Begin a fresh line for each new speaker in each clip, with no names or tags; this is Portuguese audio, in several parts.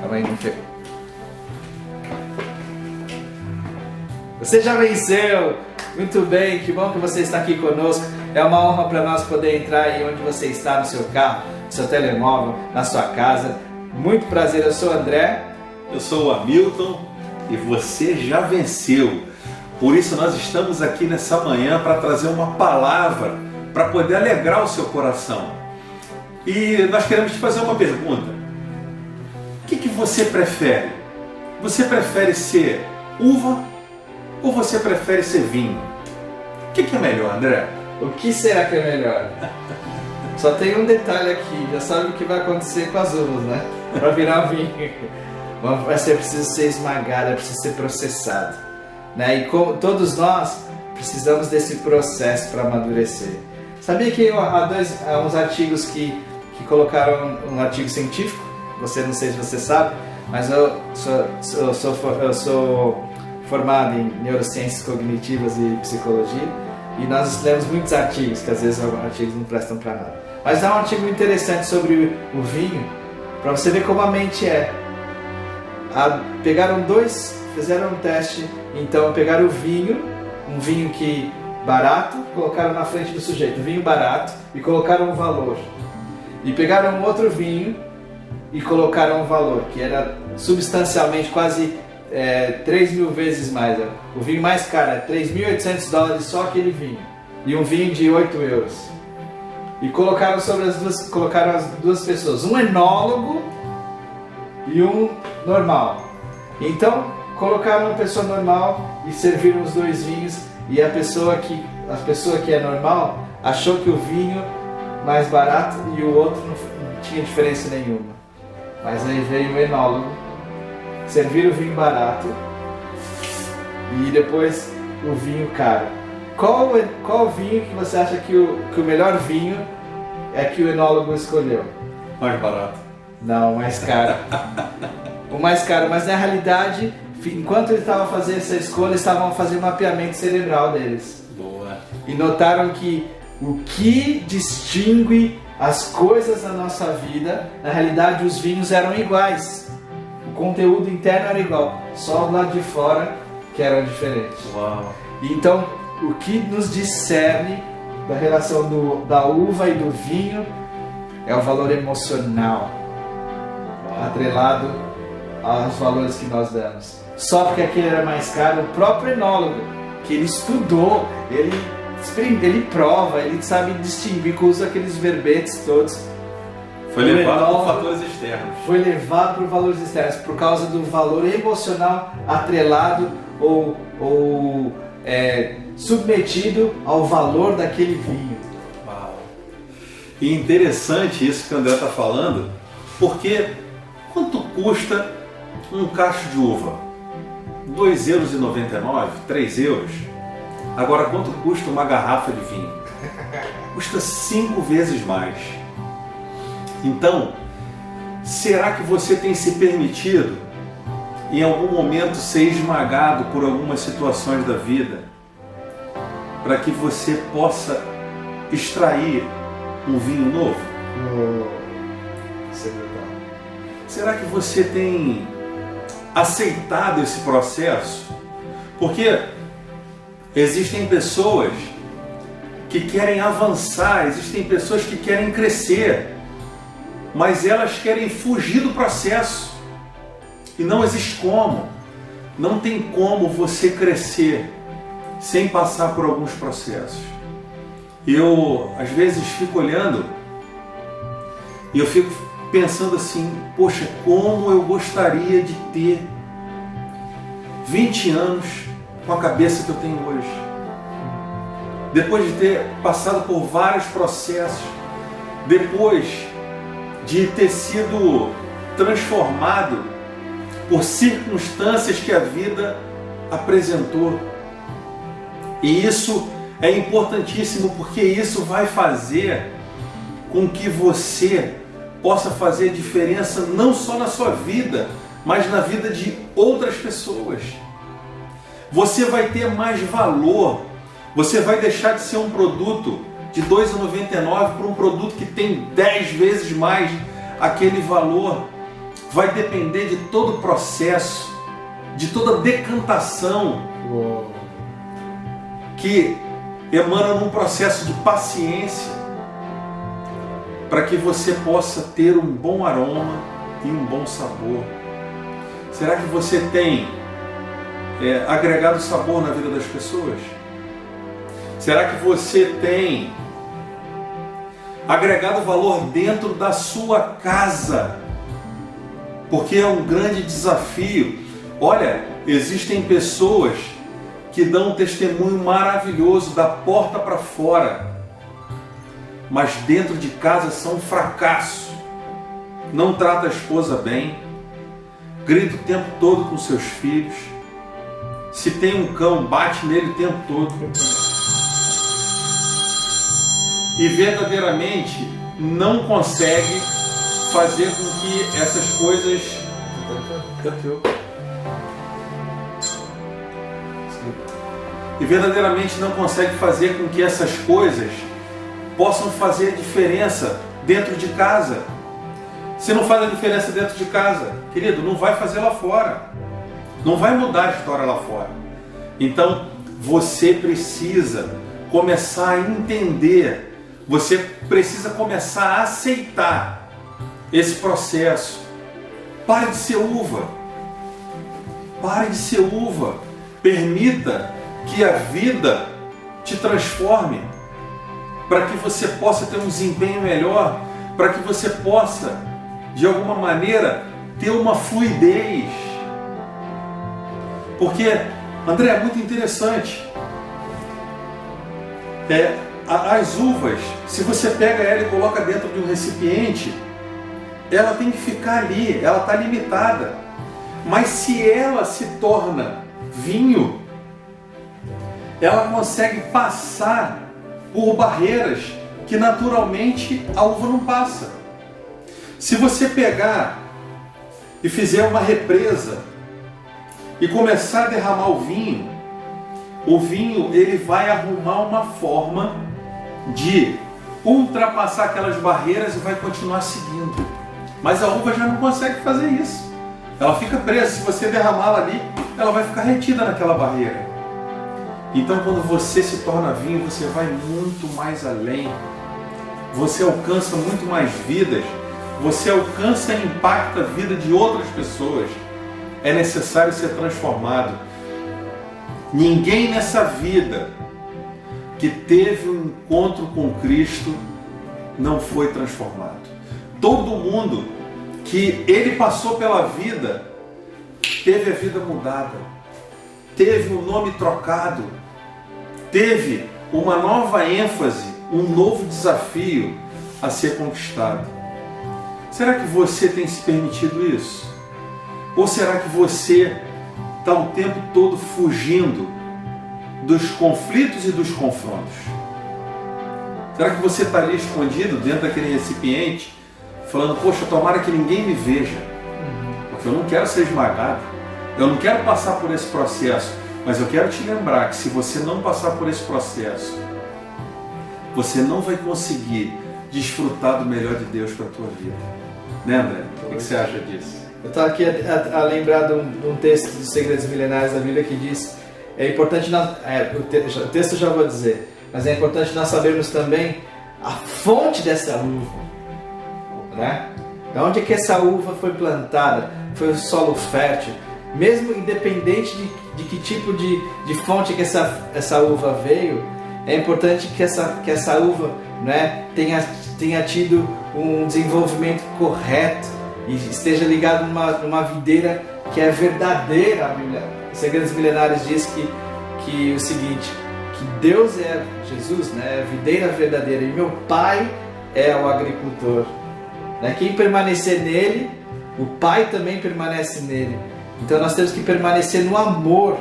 Calma aí, não foi. Você já venceu! Muito bem, que bom que você está aqui conosco. É uma honra para nós poder entrar aí onde você está, no seu carro, no seu telemóvel, na sua casa. Muito prazer, eu sou o André.
Eu sou o Hamilton e você já venceu. Por isso nós estamos aqui nessa manhã para trazer uma palavra para poder alegrar o seu coração. E nós queremos te fazer uma pergunta. O que você prefere? Você prefere ser uva ou você prefere ser vinho? O que é melhor, André?
O que será que é melhor? Só tem um detalhe aqui, já sabe o que vai acontecer com as uvas, né? Para virar vinho. Vai ser preciso ser esmagado, é preciso ser processado. Né? E como todos nós precisamos desse processo para amadurecer. Sabia que há uns artigos que colocaram um artigo científico? Você, não sei se você sabe, mas eu sou formado em neurociências cognitivas e psicologia, e nós lemos muitos artigos, que às vezes os artigos não prestam para nada. Mas há um artigo interessante sobre o vinho, para você ver como a mente é. Fizeram um teste, então pegaram o vinho, um vinho que barato, colocaram na frente do sujeito, vinho barato, e colocaram um valor. E pegaram um outro vinho e colocaram um valor, que era substancialmente quase 3.000 vezes mais. O vinho mais caro é $3.800 só aquele vinho, e um vinho de 8 euros. E colocaram as duas pessoas, um enólogo e um normal. Então colocaram uma pessoa normal e serviram os dois vinhos, e a pessoa que é normal achou que o vinho mais barato e o outro não tinha diferença nenhuma. Mas aí veio o enólogo, serviram o vinho barato e depois o vinho caro. Qual vinho que você acha que o melhor vinho é que o enólogo escolheu?
Mais barato.
Não, o mais caro. O mais caro, mas na realidade, enquanto ele estava fazendo essa escolha, eles estavam fazendo um mapeamento cerebral deles.
Boa.
E notaram que o que distingue as coisas da nossa vida, na realidade os vinhos eram iguais. O conteúdo interno era igual, só o lado de fora que eram diferentes.
Uau.
Então, o que nos discerne da relação da uva e do vinho é o valor emocional, atrelado aos valores que nós damos. Só porque aquele era mais caro, o próprio enólogo, que ele estudou, ele prova, ele sabe distinguir, usa aqueles verbetes todos.
Foi levado por fatores externos.
Foi levado por valores externos, por causa do valor emocional atrelado ou submetido ao valor daquele vinho.
Uau. E interessante isso que o André está falando, porque quanto custa um cacho de uva? €2,99, 3 euros. Agora, quanto custa uma garrafa de vinho? Custa 5 vezes mais. Então, será que você tem se permitido, em algum momento, ser esmagado por algumas situações da vida, para que você possa extrair um vinho novo?
Isso é verdade.
Será que você tem aceitado esse processo? Porque existem pessoas que querem avançar, existem pessoas que querem crescer, mas elas querem fugir do processo. E não existe como. Não tem como você crescer sem passar por alguns processos. Eu, às vezes, fico olhando e eu fico pensando assim, poxa, como eu gostaria de ter 20 anos com a cabeça que eu tenho hoje. Depois de ter passado por vários processos, depois de ter sido transformado por circunstâncias que a vida apresentou. E isso é importantíssimo, porque isso vai fazer com que você possa fazer diferença não só na sua vida, mas na vida de outras pessoas. Você vai ter mais valor, você vai deixar de ser um produto de R$ 2,99 para um produto que tem 10 vezes mais aquele valor. vai depender de todo o processo, de toda a decantação que emana num processo de paciência, para que você possa ter um bom aroma e um bom sabor. Será que você tem agregado sabor na vida das pessoas? Será que você tem agregado valor dentro da sua casa? Porque é um grande desafio. Olha, existem pessoas que dão um testemunho maravilhoso da porta para fora, mas dentro de casa são um fracasso. Não trata a esposa bem, grita o tempo todo com seus filhos. Se tem um cão, bate nele o tempo todo. E verdadeiramente não consegue fazer com que essas coisas... E verdadeiramente não consegue fazer com que essas coisas possam fazer diferença dentro de casa. Se não faz a diferença dentro de casa, querido, não vai fazer lá fora. Não vai mudar a história lá fora. Então, você precisa começar a entender, você precisa começar a aceitar esse processo. Pare de ser uva. Pare de ser uva. Permita que a vida te transforme, para que você possa ter um desempenho melhor, para que você possa, de alguma maneira, ter uma fluidez. Porque, André, é muito interessante. As uvas, se você pega ela e coloca dentro de um recipiente, ela tem que ficar ali, ela está limitada. Mas se ela se torna vinho, ela consegue passar por barreiras que naturalmente a uva não passa. Se você pegar e fizer uma represa e começar a derramar o vinho ele vai arrumar uma forma de ultrapassar aquelas barreiras e vai continuar seguindo. Mas a uva já não consegue fazer isso. Ela fica presa. Se você derramá-la ali, ela vai ficar retida naquela barreira. Então, quando você se torna vinho, você vai muito mais além. Você alcança muito mais vidas. Você alcança e impacta a vida de outras pessoas. É necessário ser transformado. Ninguém nessa vida que teve um encontro com Cristo não foi transformado. Todo mundo que ele passou pela vida teve a vida mudada, teve o nome trocado, teve uma nova ênfase, um novo desafio a ser conquistado. Será que você tem se permitido isso? Ou será que você está o tempo todo fugindo dos conflitos e dos confrontos? Será que você está ali escondido dentro daquele recipiente, falando, poxa, tomara que ninguém me veja, porque eu não quero ser esmagado, eu não quero passar por esse processo, mas eu quero te lembrar que se você não passar por esse processo, você não vai conseguir desfrutar do melhor de Deus para a tua vida. Né, André? O que você acha disso?
Eu estava aqui a lembrar de um texto dos Segredos Milenares da Bíblia que diz, é importante, o texto já vou dizer, mas é importante nós sabermos também a fonte dessa uva, né? De onde é que essa uva foi plantada? Foi o solo fértil, mesmo independente de que tipo de fonte que essa uva veio, é importante que essa uva, né, tenha tido um desenvolvimento correto e esteja ligado numa videira que é verdadeira. A Bíblia, Segredos Milenares diz que o seguinte, que Deus é Jesus, né, é a videira verdadeira e meu Pai é o agricultor. Né? Quem permanecer nele, o Pai também permanece nele. Então nós temos que permanecer no amor,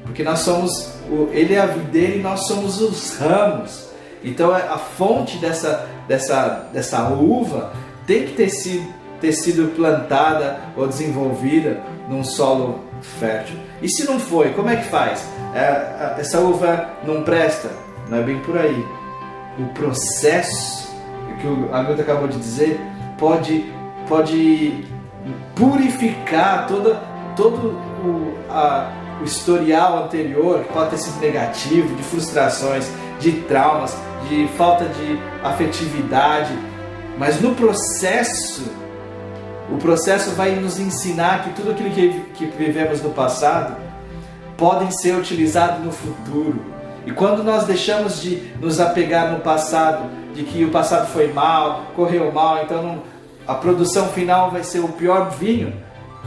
porque nós somos, Ele é a videira e nós somos os ramos. Então a fonte dessa uva tem que ter sido plantada ou desenvolvida num solo fértil. E se não foi, como é que faz? Essa uva não presta? Não é bem por aí. O processo, que o Hamilton acabou de dizer, pode purificar todo o historial anterior, que pode ter sido negativo, de frustrações, de traumas, de falta de afetividade. Mas no processo, o processo vai nos ensinar que tudo aquilo que vivemos no passado podem ser utilizados no futuro. E quando nós deixamos de nos apegar no passado, de que o passado foi mal, correu mal, então a produção final vai ser o pior vinho,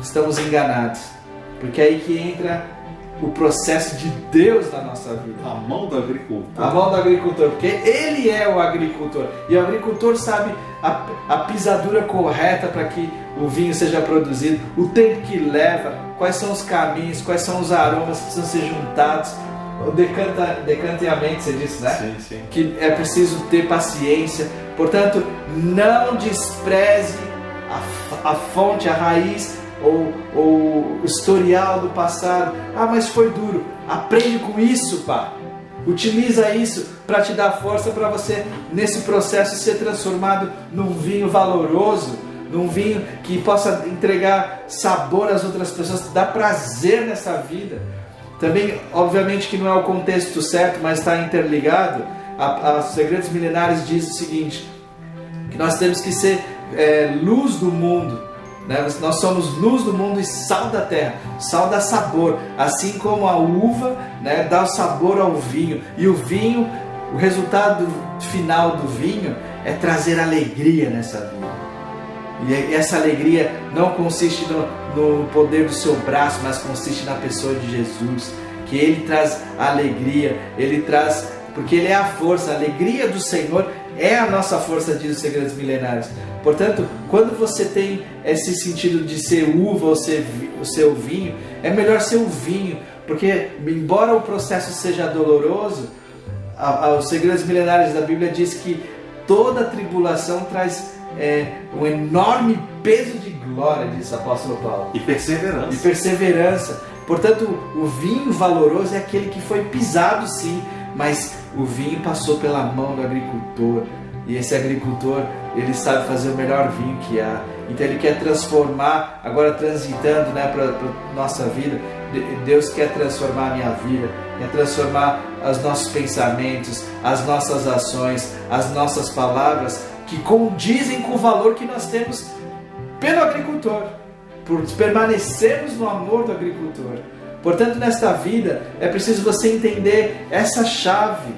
estamos enganados. Porque é aí que entra o processo de Deus na nossa vida.
A mão do agricultor.
A mão do agricultor, porque Ele é o agricultor. E o agricultor sabe a pisadura correta para que o vinho seja produzido, o tempo que leva, quais são os caminhos, quais são os aromas que precisam ser juntados. O decanteamento, você disse, né?
Sim, sim.
Que é preciso ter paciência. Portanto, não despreze a fonte, a raiz ou o historial do passado. Ah, mas foi duro. Aprende com isso, pá. Utiliza isso para te dar força para você, nesse processo, ser transformado num vinho valoroso, num vinho que possa entregar sabor às outras pessoas, dar prazer nessa vida. Também, obviamente que não é o contexto certo, mas está interligado. A Segredos Milenares diz o seguinte, que nós temos que ser luz do mundo, né? Nós somos luz do mundo e sal da terra. Sal dá sabor, assim como a uva, né, dá o sabor ao vinho. E o vinho, o resultado final do vinho é trazer alegria nessa vida. E essa alegria não consiste no poder do seu braço, mas consiste na pessoa de Jesus, que Ele traz alegria, Ele traz, porque Ele é a força, a alegria do Senhor é a nossa força, diz os Segredos Milenares. Portanto, quando você tem esse sentido de ser uva ou ser o seu vinho, é melhor ser o vinho, porque embora o processo seja doloroso, os Segredos Milenares da Bíblia diz que toda tribulação traz um enorme peso de glória, diz o apóstolo Paulo.
E perseverança.
E perseverança. Portanto, o vinho valoroso é aquele que foi pisado, sim, mas o vinho passou pela mão do agricultor. E esse agricultor, ele sabe fazer o melhor vinho que há. Então ele quer transformar, agora transitando, né, para nossa vida. Deus quer transformar a minha vida, quer transformar os nossos pensamentos, as nossas ações, as nossas palavras, que condizem com o valor que nós temos pelo agricultor, por permanecermos no amor do agricultor. Portanto, nesta vida é preciso você entender essa chave.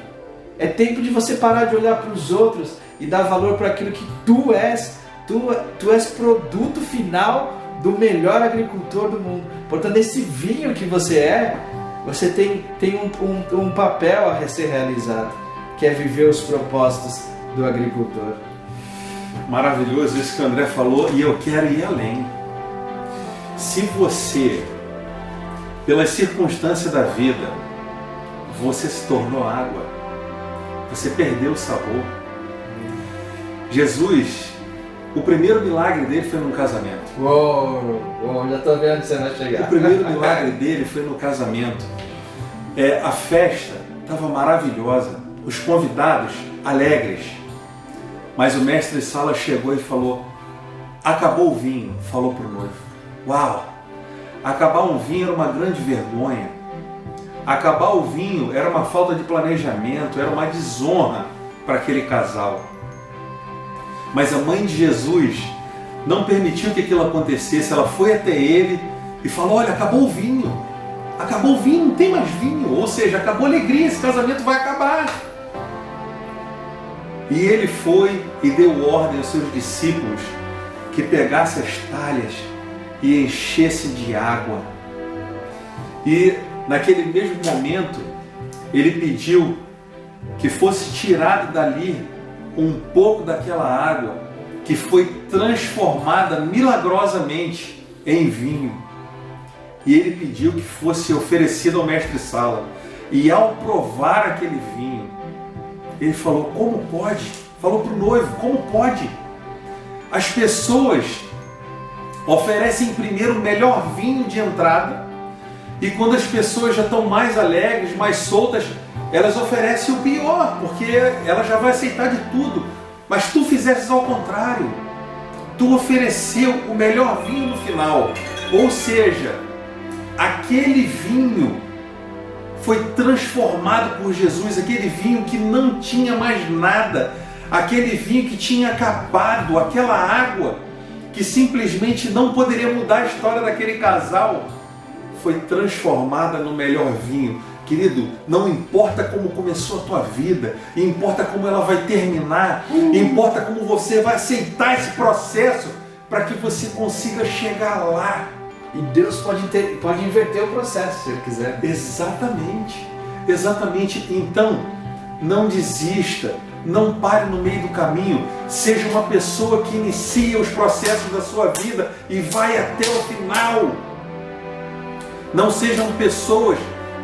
É tempo de você parar de olhar para os outros e dar valor para aquilo que tu és. Tu és produto final do melhor agricultor do mundo. Portanto, esse vinho que você é, você tem um papel a ser realizado, que é viver os propósitos do agricultor.
Maravilhoso isso que o André falou, e eu quero ir além. Se você, pelas circunstâncias da vida, você se tornou água, você perdeu o sabor. Jesus, o primeiro milagre dele foi num casamento.
Uou, já estou vendo que você vai chegar.
O primeiro milagre dele foi no casamento. A festa estava maravilhosa, os convidados alegres. Mas o mestre de sala chegou e falou: acabou o vinho, falou para o noivo. Uau! Acabar um vinho era uma grande vergonha. Acabar o vinho era uma falta de planejamento, era uma desonra para aquele casal. Mas a mãe de Jesus não permitiu que aquilo acontecesse. Ela foi até ele e falou: olha, acabou o vinho, não tem mais vinho. Ou seja, acabou a alegria, esse casamento vai acabar. E ele foi e deu ordem aos seus discípulos que pegasse as talhas e enchesse de água. E naquele mesmo momento, ele pediu que fosse tirado dali um pouco daquela água que foi transformada milagrosamente em vinho. E ele pediu que fosse oferecido ao mestre-sala. E ao provar aquele vinho, ele falou: como pode? Falou para o noivo: como pode? As pessoas oferecem primeiro o melhor vinho de entrada, e quando as pessoas já estão mais alegres, mais soltas, elas oferecem o pior, porque ela já vai aceitar de tudo. Mas tu fizesses ao contrário. tu ofereceu o melhor vinho no final. Ou seja, aquele vinho foi transformado por Jesus, aquele vinho que não tinha mais nada, aquele vinho que tinha acabado, aquela água que simplesmente não poderia mudar a história daquele casal, foi transformada no melhor vinho. Querido, não importa como começou a tua vida, importa como ela vai terminar, importa como você vai aceitar esse processo para que você consiga chegar lá.
E Deus pode inverter o processo, se Ele quiser.
Exatamente, exatamente. Então, não desista, não pare no meio do caminho. Seja uma pessoa que inicia os processos da sua vida e vai até o final. Não sejam pessoas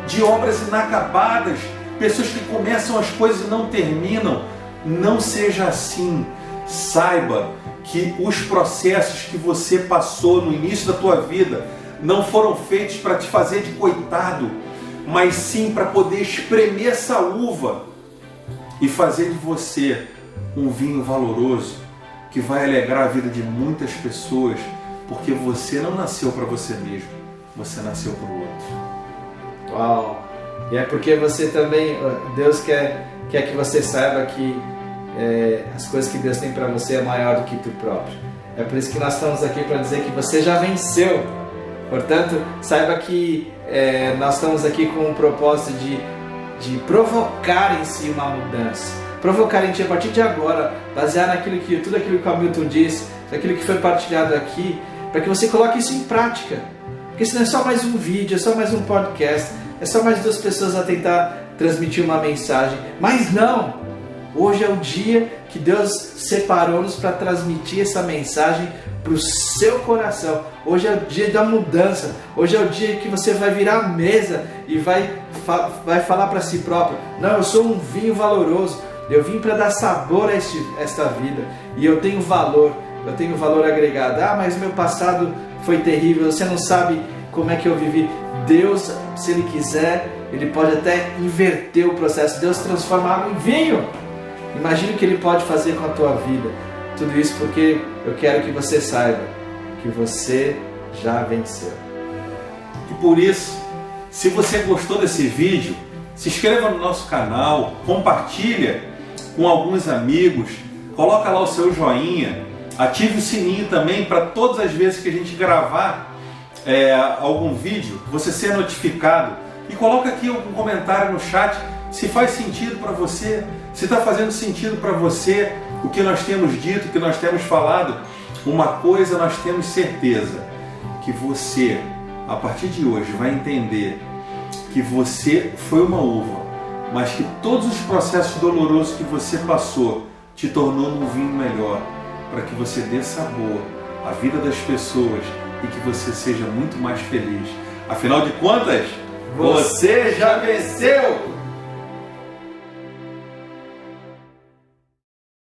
de obras inacabadas, pessoas que começam as coisas e não terminam. Não seja assim. Saiba que os processos que você passou no início da tua vida não foram feitos para te fazer de coitado, mas sim para poder espremer essa uva e fazer de você um vinho valoroso que vai alegrar a vida de muitas pessoas, porque você não nasceu para você mesmo, você nasceu para o outro.
Uau! E é porque você também, Deus quer que você saiba que as coisas que Deus tem para você é maior do que tu próprio. É por isso que nós estamos aqui para dizer que você já venceu. Portanto, saiba que nós estamos aqui com o propósito de provocar em si uma mudança. Provocar em ti a partir de agora, basear tudo aquilo que o Hamilton disse, aquilo que foi partilhado aqui, para que você coloque isso em prática. Porque senão é só mais um vídeo, é só mais um podcast, é só mais 2 pessoas a tentar transmitir uma mensagem. Mas não! Hoje é o dia que Deus separou-nos para transmitir essa mensagem para o seu coração. Hoje é o dia da mudança. Hoje é o dia que você vai virar a mesa e vai falar para si próprio: não, eu sou um vinho valoroso. Eu vim para dar sabor a esta vida. E eu tenho valor agregado. Ah, mas meu passado foi terrível. Você não sabe como é que eu vivi. Deus, se Ele quiser, Ele pode até inverter o processo. Deus transforma água em vinho. Imagine o que Ele pode fazer com a tua vida. Tudo isso porque eu quero que você saiba que você já venceu.
E por isso, se você gostou desse vídeo, se inscreva no nosso canal, compartilha com alguns amigos, coloca lá o seu joinha, ative o sininho também para todas as vezes que a gente gravar algum vídeo, você ser notificado. E coloca aqui um comentário no chat se faz sentido para você, se está fazendo sentido para você o que nós temos dito, o que nós temos falado. Uma coisa nós temos certeza, que você, a partir de hoje, vai entender que você foi uma uva, mas que todos os processos dolorosos que você passou te tornou um vinho melhor, para que você dê sabor à vida das pessoas e que você seja muito mais feliz. Afinal de contas, você já venceu!